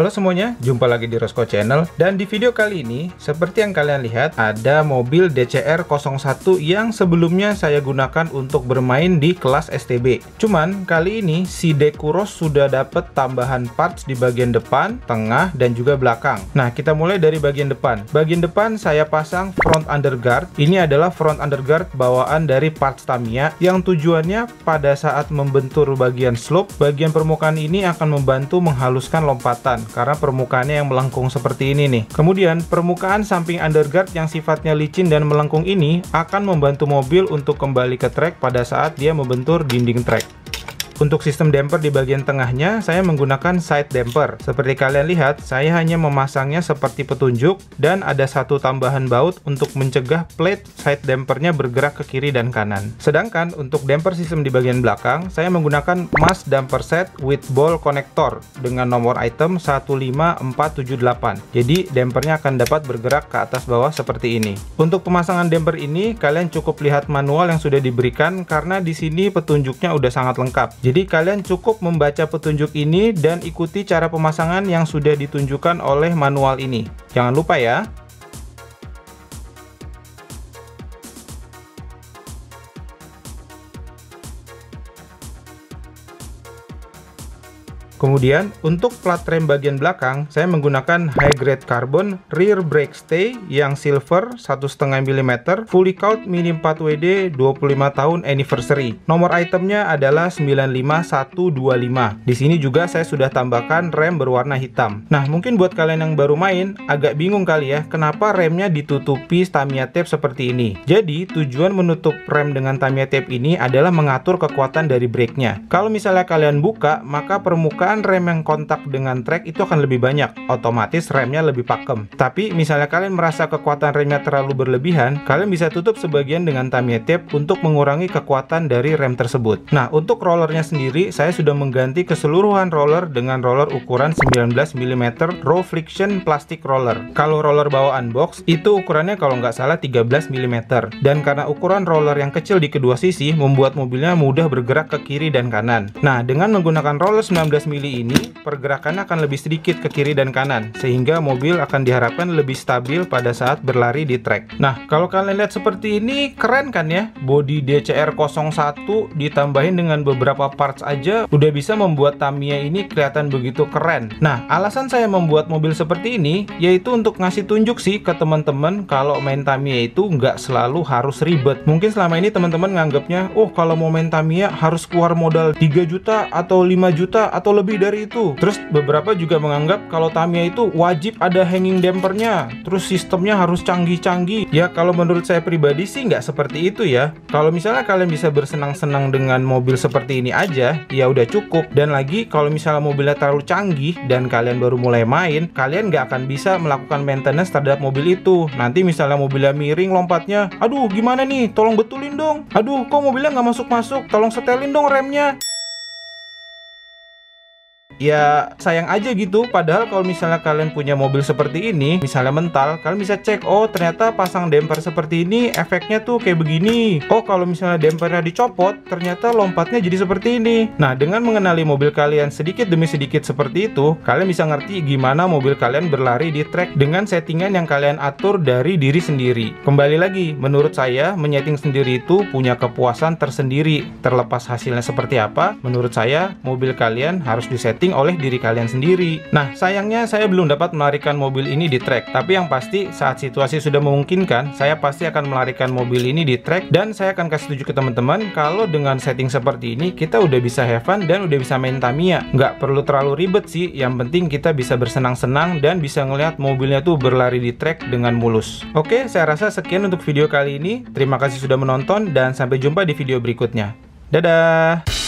Halo semuanya, jumpa lagi di Rosco Channel. Dan di video kali ini, seperti yang kalian lihat, ada mobil DCR-01 yang sebelumnya saya gunakan untuk bermain di kelas STB. Cuman, kali ini si Decuros sudah dapat tambahan parts di bagian depan, tengah, dan juga belakang. Nah, kita mulai dari bagian depan. Bagian depan saya pasang front underguard. Ini adalah front underguard bawaan dari parts Tamiya yang tujuannya pada saat membentur bagian slope, bagian permukaan ini akan membantu menghaluskan lompatan karena permukaannya yang melengkung seperti ini nih. Kemudian permukaan samping underguard yang sifatnya licin dan melengkung ini akan membantu mobil untuk kembali ke trek pada saat dia membentur dinding trek. Untuk sistem damper di bagian tengahnya, saya menggunakan side damper. Seperti kalian lihat, saya hanya memasangnya seperti petunjuk dan ada satu tambahan baut untuk mencegah plate side dampernya bergerak ke kiri dan kanan. Sedangkan untuk damper sistem di bagian belakang, saya menggunakan Mas damper set with ball connector dengan nomor item 15478. Jadi dampernya akan dapat bergerak ke atas bawah seperti ini. Untuk pemasangan damper ini, kalian cukup lihat manual yang sudah diberikan karena di sini petunjuknya udah sangat lengkap. Jadi kalian cukup membaca petunjuk ini dan ikuti cara pemasangan yang sudah ditunjukkan oleh manual ini. Jangan lupa ya. Kemudian untuk plat rem bagian belakang, saya menggunakan high grade carbon rear brake stay yang silver 1,5 mm, fully count mini 4WD 25 tahun anniversary. Nomor itemnya adalah 95125. Di sini juga saya sudah tambahkan rem berwarna hitam. Nah, mungkin buat kalian yang baru main, agak bingung kali ya, kenapa remnya ditutupi Tamiya tape seperti ini. Jadi, tujuan menutup rem dengan Tamiya tape ini adalah mengatur kekuatan dari brake-nya. Kalau misalnya kalian buka, maka permukaan rem yang kontak dengan trek itu akan lebih banyak, otomatis remnya lebih pakem. Tapi misalnya kalian merasa kekuatan remnya terlalu berlebihan, kalian bisa tutup sebagian dengan Tamiya tape untuk mengurangi kekuatan dari rem tersebut. Nah, untuk rollernya sendiri, saya sudah mengganti keseluruhan roller dengan roller ukuran 19 mm raw friction plastic roller. Kalau roller bawaan box, itu ukurannya kalau nggak salah 13 mm. Dan karena ukuran roller yang kecil di kedua sisi, membuat mobilnya mudah bergerak ke kiri dan kanan. Nah, dengan menggunakan roller 19 mm ini, pergerakannya akan lebih sedikit ke kiri dan kanan, sehingga mobil akan diharapkan lebih stabil pada saat berlari di trek. Nah, kalau kalian lihat seperti ini, keren kan ya? Bodi DCR-01 ditambahin dengan beberapa parts aja, udah bisa membuat Tamiya ini kelihatan begitu keren. Nah, alasan saya membuat mobil seperti ini, yaitu untuk ngasih tunjuk sih ke teman-teman kalau main Tamiya itu nggak selalu harus ribet. Mungkin selama ini teman-teman nganggapnya, oh kalau mau main Tamiya harus keluar modal 3 juta atau 5 juta atau lebih dari itu. Terus beberapa juga menganggap kalau Tamiya itu wajib ada hanging dampernya, terus sistemnya harus canggih-canggih. Ya, kalau menurut saya pribadi sih nggak seperti itu ya. Kalau misalnya kalian bisa bersenang-senang dengan mobil seperti ini aja, ya udah cukup. Dan lagi kalau misalnya mobilnya terlalu canggih dan kalian baru mulai main, kalian nggak akan bisa melakukan maintenance terhadap mobil itu. Nanti misalnya mobilnya miring lompatnya, aduh gimana nih, tolong betulin dong. Aduh kok mobilnya nggak masuk-masuk, tolong setelin dong remnya. Ya sayang aja gitu. Padahal kalau misalnya kalian punya mobil seperti ini, misalnya mental, kalian bisa cek, oh ternyata pasang damper seperti ini efeknya tuh kayak begini. Oh kalau misalnya dampernya dicopot, ternyata lompatnya jadi seperti ini. Nah, dengan mengenali mobil kalian sedikit demi sedikit seperti itu, kalian bisa ngerti gimana mobil kalian berlari di trek dengan settingan yang kalian atur dari diri sendiri. Kembali lagi, menurut saya menyeting sendiri itu punya kepuasan tersendiri. Terlepas hasilnya seperti apa, menurut saya mobil kalian harus disetting oleh diri kalian sendiri. Nah, sayangnya saya belum dapat melarikan mobil ini di trek. Tapi yang pasti saat situasi sudah memungkinkan, saya pasti akan melarikan mobil ini di trek. Dan saya akan kasih tunjuk ke teman-teman kalau dengan setting seperti ini kita udah bisa have fun dan udah bisa main Tamiya. Nggak perlu terlalu ribet sih. Yang penting kita bisa bersenang-senang dan bisa ngelihat mobilnya tuh berlari di trek dengan mulus. Oke, saya rasa sekian untuk video kali ini. Terima kasih sudah menonton dan sampai jumpa di video berikutnya. Dadah!